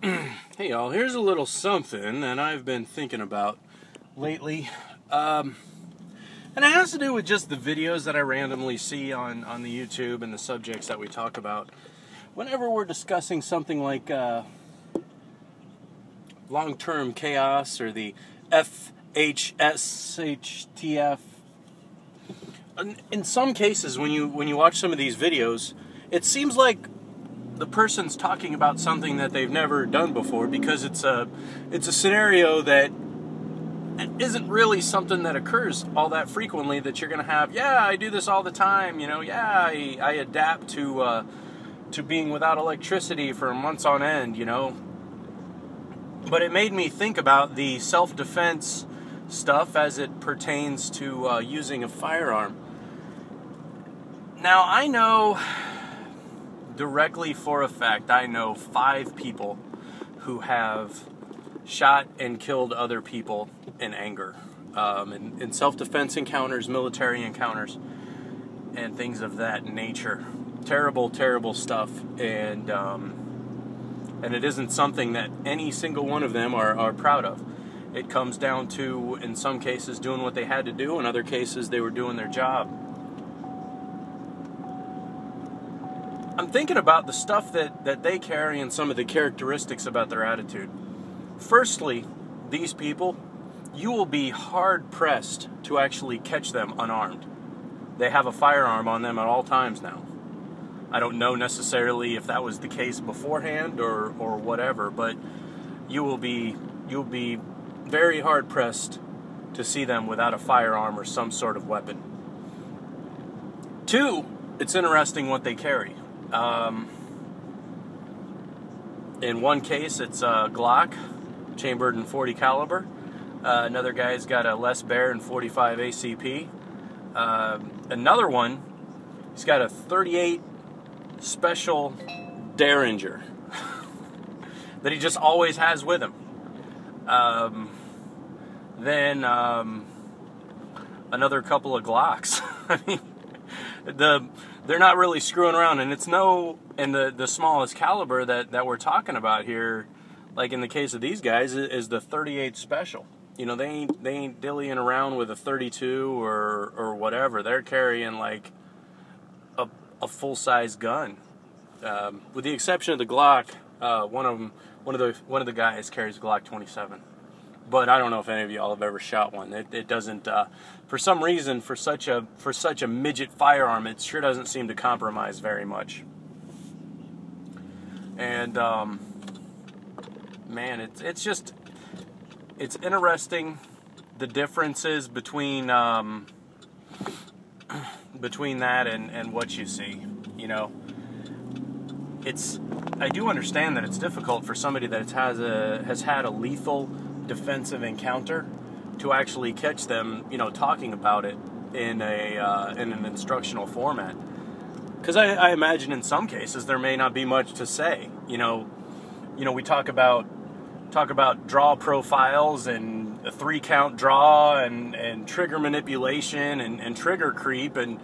Hey y'all, here's a little something that I've been thinking about lately. And it has to do with just the videos that I randomly see on the YouTube and the subjects that we talk about. Whenever we're discussing something like long-term chaos or the FHSHTF, in some cases when you watch some of these videos, it seems like the person's talking about something that they've never done before, because it's a scenario that isn't really something that occurs all that frequently, that you're going to have, yeah, I do this all the time, yeah, I adapt to being without electricity for months on end, But it made me think about the self-defense stuff as it pertains to using a firearm. Now, I know directly for a fact, I know 5 people who have shot and killed other people in anger, in self-defense encounters, military encounters, and things of that nature. Terrible, terrible stuff, and it isn't something that any single one of them are proud of. It comes down to, in some cases, doing what they had to do, in other cases, they were doing their job. I'm thinking about the stuff that they carry and some of the characteristics about their attitude. Firstly, these people, you will be hard-pressed to actually catch them unarmed. They have a firearm on them at all times now. I don't know necessarily if that was the case beforehand or whatever, but you'll be very hard-pressed to see them without a firearm or some sort of weapon. 2, it's interesting what they carry. In one case, it's a Glock, chambered in .40 caliber. Another guy's got a Les Baer in .45 ACP. Another one, he's got a .38 Special Derringer that he just always has with him. Then another couple of Glocks. I mean, they're not really screwing around, and it's the smallest caliber that we're talking about here, like in the case of these guys, is the .38 Special. They ain't dillying around with a .32 or whatever. They're carrying like a full-size gun, with the exception of the Glock. One of the guys carries a Glock 27. But I don't know if any of y'all have ever shot one. It doesn't, for some reason, for such a midget firearm, it sure doesn't seem to compromise very much. And man, it's interesting, the differences between that and what you see. I do understand that it's difficult for somebody that has had a lethal defensive encounter to actually catch them, talking about it in an instructional format. Because I imagine in some cases there may not be much to say. We talk about draw profiles and a 3-count draw and trigger manipulation and trigger creep and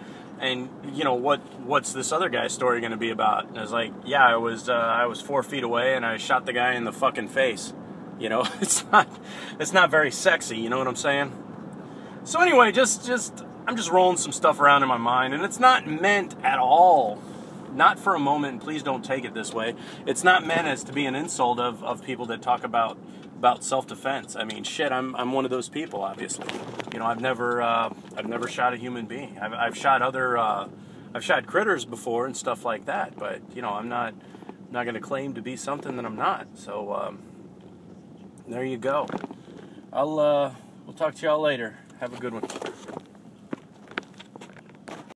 what's this other guy's story going to be about? And I was like, yeah, I was 4 feet away and I shot the guy in the fucking face. It's not very sexy, you know what I'm saying? So anyway, I'm just rolling some stuff around in my mind, and it's not meant at all, not for a moment, and please don't take it this way, it's not meant as to be an insult of people that talk about self-defense. I mean, shit, I'm one of those people, obviously. I've never shot a human being. I've shot critters before and stuff like that, but I'm not going to claim to be something that I'm not. So there you go. We'll talk to y'all later. Have a good one.